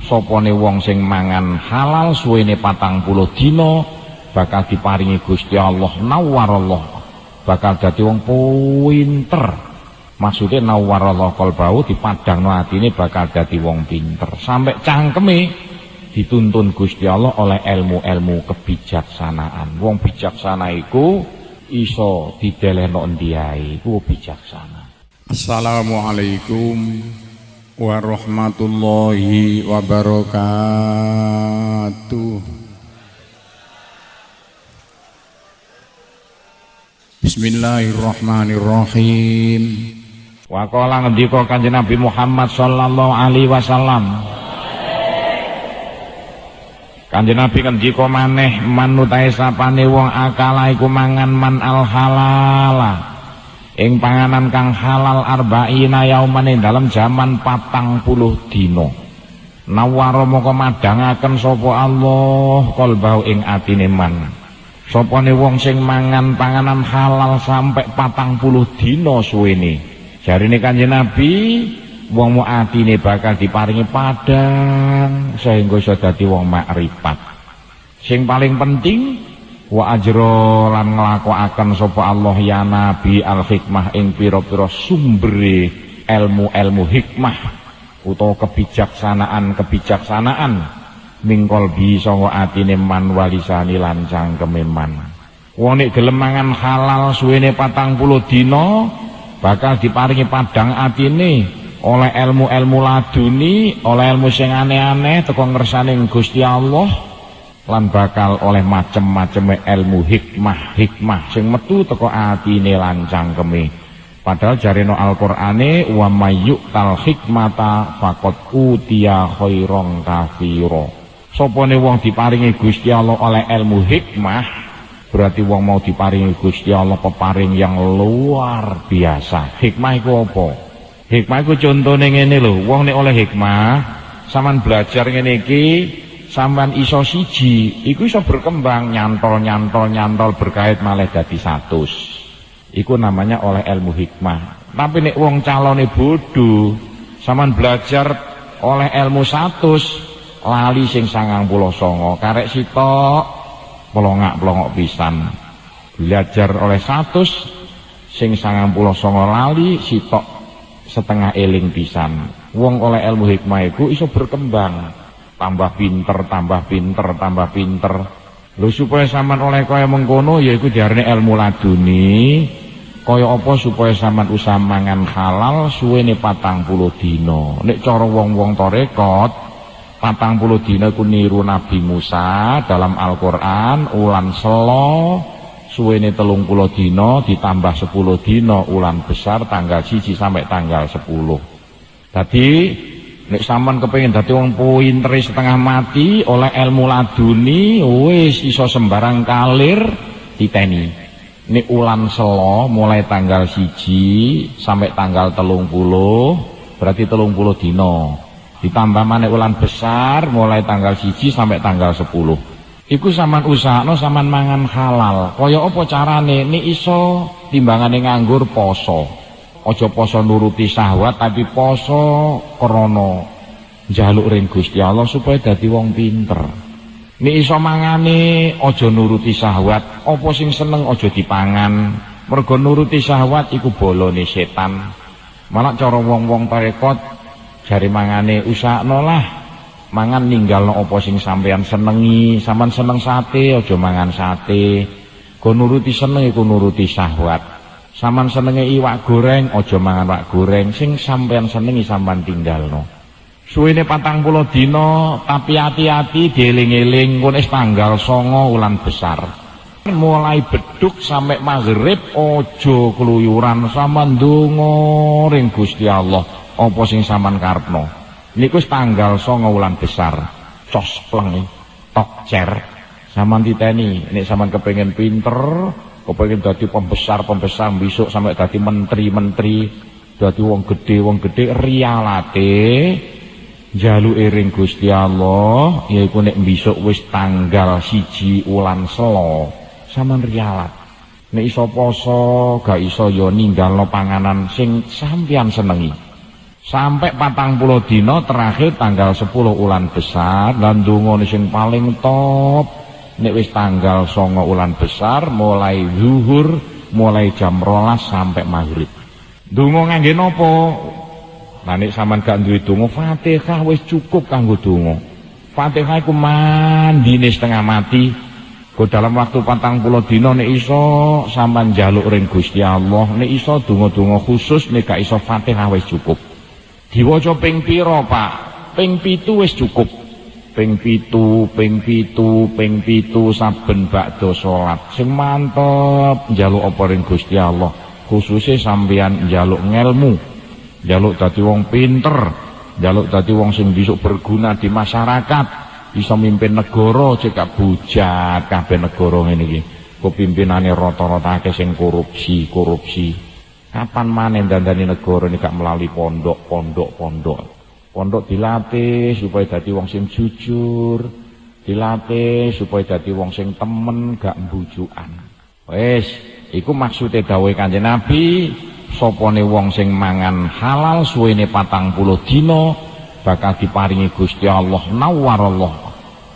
Sopone wong sing mangan halal suwene 40 dina bakal diparingi Gusti Allah nawwarallah, bakal dadi wong pinter. Maksudnya nawwarallah qalbahu, dipadangno atine bakal dadi wong pinter. Sampai cangkeme dituntun Gusti Allah oleh ilmu-ilmu kebijaksanaan. Wong bijaksana iku iso didelehno endi ae, iku bijaksana. Assalamualaikum warahmatullahi wabarakatuh. Bismillahirrahmanirrahim. Wa qala ngendika Kanjeng Nabi Muhammad sallallahu alaihi wasallam. Kanjeng Nabi ngendika maneh, manutahe sapane wong akala iku mangan man al halala ing panganan kang halal arba'ina yauman ing dalem jaman 40 dina. Nawara moko madangaken sapa Allah qalbahu ing atine man. Sopane wong sing mangan panganan halal sampai 40 dina suwene. Jarine Kanjeng Nabi, wong mu atine bakal diparingi padang sehingga iso dadi wong makrifat. Sing paling penting wa ajra lan nglakokaken sapa Allah ya Nabi al hikmah ing pira-pira sumbere ilmu-ilmu hikmah utawa kebijaksanaan mingkol bi sanga atine man walisani lan cangkeme man. Wong nek gelem mangan halal suwene 40 dina bakal diparingi padang atine oleh ilmu-ilmu laduni, oleh ilmu sing aneh-aneh teko ngersane Gusti Allah, lan bakal oleh macem-maceme ilmu hikmah sing metu teko atine lan cangkeme. Padahal jareno Al-Qur'ane wa mayyu'tal hikmata faqad utiya khairon katsira. Sopone wong diparingi Gusti Allah oleh ilmu hikmah, berarti wong mau diparingi Gusti Allah peparing yang luar biasa. Hikmah iku apa? Hikmah iku contone ngene lho, wong nek oleh hikmah, sampean belajar ngene iki, sampean iso siji, iku iso berkembang nyantol berkait malah dadi 100. Iku namanya oleh ilmu hikmah. Tapi nek wong calone bodoh, sampean belajar oleh ilmu 100, lali sing 99, karek sitok pelongak pisan. Belajar oleh 100 sing 99 lali sitok setengah eling pisan. Wong oleh ilmu hikmah iku iso berkembang, tambah pinter. Lho supaya sampean oleh kaya mengkono yaiku diarani ilmu laduni. Kaya apa supaya sampean usah mangan halal suwene 40 dina. Nek cara wong-wong tarekat 40 dina iku niru Nabi Musa dalam Al-Qur'an, ulan selo suwene 30 dina ditambah 10 dina ulan besar tanggal 1 sampai tanggal 10. Dadi nek sampean kepengin dadi wong pinter setengah mati oleh ilmu laduni, wis iso sembarang kalir titeni. Nek ulan selo mulai tanggal 1 sampai tanggal 30 berarti 30 dina. Ditambah maneh ulan besar mulai tanggal 1 sampai tanggal 10. Iku sampean usahakno sampean mangan halal. Kaya apa carane? Nek iso timbangane nganggur poso. Aja poso nuruti syahwat tapi poso krana njaluk ring Gusti Allah supaya dadi wong pinter. Nek iso mangane aja nuruti syahwat, apa sing seneng aja dipangan. Mergo nuruti syahwat iku bolone setan. Malah cara wong-wong tarekat jare mangane usahakno lah mangan ninggalno apa sing sampean senengi. Sampean seneng sate aja mangan sate, go nuruti seneng iku nuruti syahwat. Sampean senenge iwak goreng aja mangan iwak goreng, sing sampean senengi sampean tinggalno. Suwene 40 dina tapi hati-hati dieling-eling engko wis tanggal 9 ulan besar. Mulai beduk sampai maghrib aja keluyuran, sampean ndonga ring Gusti Allah. Apa sing sampean karepno niku tanggal 9 wulan besar cos pleng tok cer sampean titeni. Nek sampean kepengin pinter, kepengin dadi pembesar besok sampai dadi menteri dadi wong gedhe rialate njaluke ring Gusti Allah yaiku nek besok wis tanggal 1 wulan Sela sampean rialat. Nek iso poso gak iso ya ninggalno panganan sing sampean senengi. sampai 40 dina terakhir tanggal 10 ulan besar. Lan donga sing paling top nek wis tanggal 9 ulan besar mulai zuhur, mulai jam 12 sampai maghrib. Donga ngangge napa? Lah nek sampean gak duwe donga Fatihah wis cukup kanggo donga. Fatihah iku mandine setengah mati. Kok dalam waktu 40 dina nek iso sampean njaluk ring Gusti Allah, nek iso donga-donga khusus, nek gak iso Fatihah wis cukup. Diwaca ping pira, Pak? Ping 7 wis cukup. Ping 7 saben bakda salat. Sing mantep njaluk apa ring Gusti Allah, khususe sampeyan njaluk ngelmu, njaluk dadi wong pinter, njaluk dadi wong sing bisa berguna di masyarakat. Bisa mimpin negara cekak bujat kabeh negara ngene iki. Kepimpinane rata-rata akeh sing korupsi. Kapan maneh dandani negara ini gak melalui pondok. Pondok dilatih supaya dadi wong sing jujur, dilatih supaya dadi wong sing temen gak mbujukan. Wis, iku maksude dawuhe Kanjeng Nabi, sopone wong sing mangan halal suwene 40 dina bakal diparingi Gusti Allah nawarallah,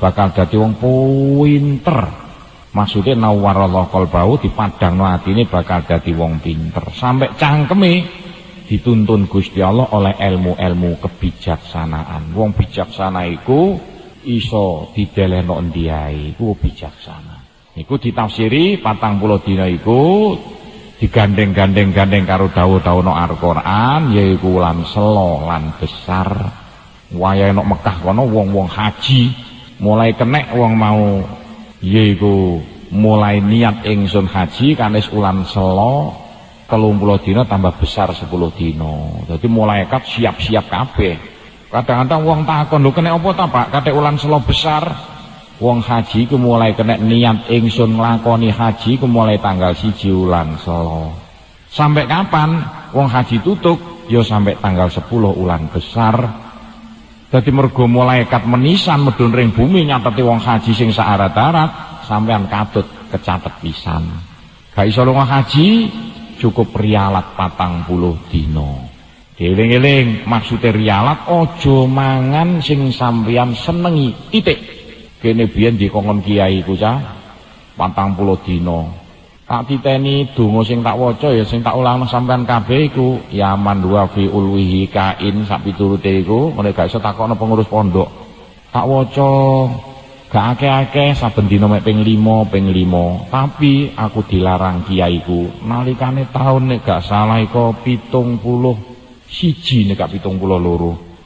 bakal dadi wong pinter. Maksudnya nawarallah qalbahu, dipadangno atine bakal dadi wong pinter. Sampai cangkeme dituntun Gusti Allah oleh ilmu-ilmu kebijaksanaan. Wong bijaksana iku iso didelehno endi ae, iku bijaksana. Iku ditafsiri 40 dina iku digandeng-gandeng karo dawuh-dawuhna Al-Qur'an, yaiku lan selo lan besar. Wayahe nek Mekah kono wong-wong haji mulai kenek wong mau yaiku mulai niat ingsun haji kanis ulan selo 30 dina tambah besar 10 dina. Dadi malaikat siap-siap kabeh. Kadang-kadang wong takon lho kenek apa ta Pak? Katik ulan selo besar. Wong haji ku mulai kenek niat ingsun nglakoni haji ku mulai tanggal 1 ulan selo. Sampai kapan wong haji tutup? Ya sampai tanggal 10 ulan besar. Dadi mergo malaikat menisan medun ring bumi nyateti wong haji sing saarat-arat sampean katut kecatet pisan. Gak iso lunga haji cukup rialat 40 dina. Dieling-eling maksude rialat aja mangan sing sampean senengi. Titik. Kene biyen dikongkon kiai ku cah 40 dina. Tak titeni donga sing tak waca ya sing tak ulang sampean kabeh iku ya man wa fi ulwihi kain sak piturute iku ngene gak iso takokno pengurus pondok. Tak waca gak akeh-akeh saben dina mek ping 5 tapi aku dilarang kiaiku nalikane taun nek gak salah iku 71 nek gak 72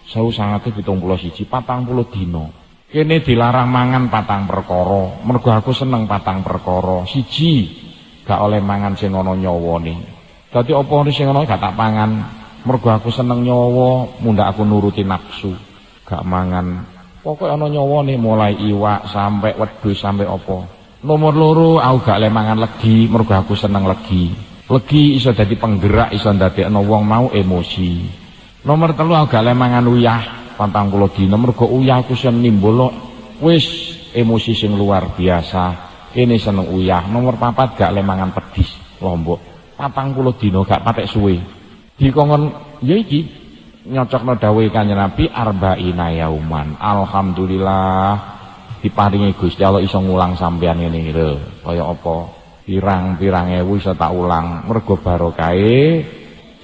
1971 40 dina. Kene dilarang mangan 4 perkara mergo aku seneng 4 perkara. Siji gak oleh mangan sing ana nyawane. Dadi apa sing ana gak tak pangan. Mergo aku seneng nyawa, mundak aku nuruti nafsu. Gak mangan. Pokoke ana nyawane mulai iwak sampai wedhus sampai apa. Nomor 2 aku gak oleh mangan legi, mergo aku seneng legi. Legi iso dadi penggerak, iso ndadekno wong mau emosi. Nomor 3 aku gak oleh mangan uyah 40 dina, mergo uyah ku sen nimbul wis emosi sing luar biasa. Ini seneng uyah. Nomor 4 gak le mangan pedis lombok 40 dina gak patek suwe. Dikongkon ya iki nyocokno dawuhe Kanjeng Nabi arba'ina yauman. Alhamdulillah diparingi Gusti Allah iso ngulang sampean ngene iki lho. Kaya apa? Pirang-pirang ewu iso tak ulang mergo barokahe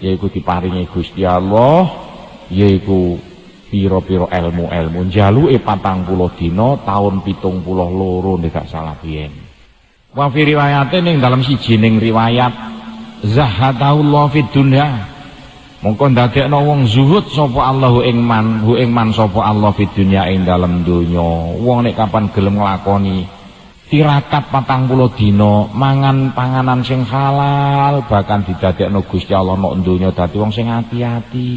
yaiku diparingi Gusti Allah yaiku piro-piro ilmu-ilmu njaluke 40 dina taun 72 nek gak salah biyen. Wa fi riwayate ning dalam siji ning riwayat zahadaullah fid dunya. Mongko ndadekno wong zuhud sapa Allahu ing man sapa Allah fid dunya ing dalem donya. Wong nek kapan gelem nglakoni tirakat 40 dina mangan panganan sing halal bahkan didadekno Gusti Allah nek donya dadi wong sing ati-ati.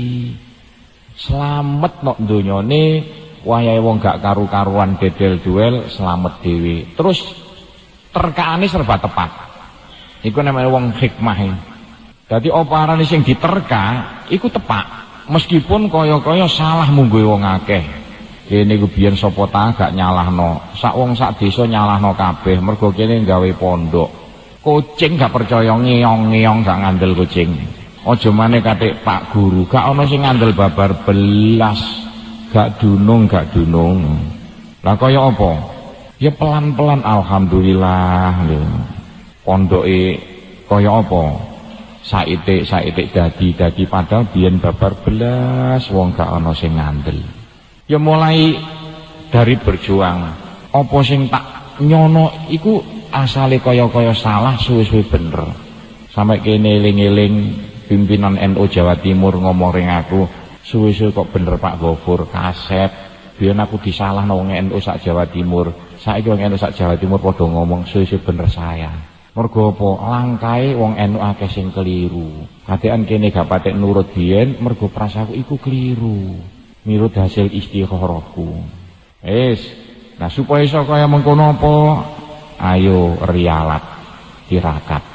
Slamet nok donyane wayahe wong gak karu-karuan dedel duel slamet dhewe. Terus terkaane serba tepat. Iku namanya wong hikmah. Dadi apa arane sing diterka iku tepak. Meskipun kaya-kaya salah mungguhe wong akeh. Kene iku biyen sapa ta gak nyalahno. Sak wong sak desa nyalahno kabeh mergo kene gawe pondok. Kucing gak percaya ngeong-ngeong gak ngandel kucing. Aja maneh katik Pak Guru, gak ana sing ngandel babar belas, gak dunung. Lah kaya apa? Ya pelan-pelan alhamdulillah lho. Pondoke kaya apa? Saitik dadi padahal biyen babar belas wong gak ana sing ngandel. Ya mulai dari berjuang. Apa sing tak nyono iku asale kaya-kaya salah suwe-suwe bener. Sampai kene eling-eling pimpinan NU Jawa Timur ngomong ring aku, suwe-suwe kok bener Pak Gofur kaset. Biyen aku disalahno wong NU sak Jawa Timur. Saiki wong NU sak Jawa Timur padha ngomong suwe-suwe bener saya. Mergo apa? Langkae wong NU akeh sing keliru. Kadekan kene gak patek nurut biyen mergo prasaku iku keliru. Mirut hasil istikharahku. Nah supaya iso kaya mengkono apa? Ayo rialat tirakat.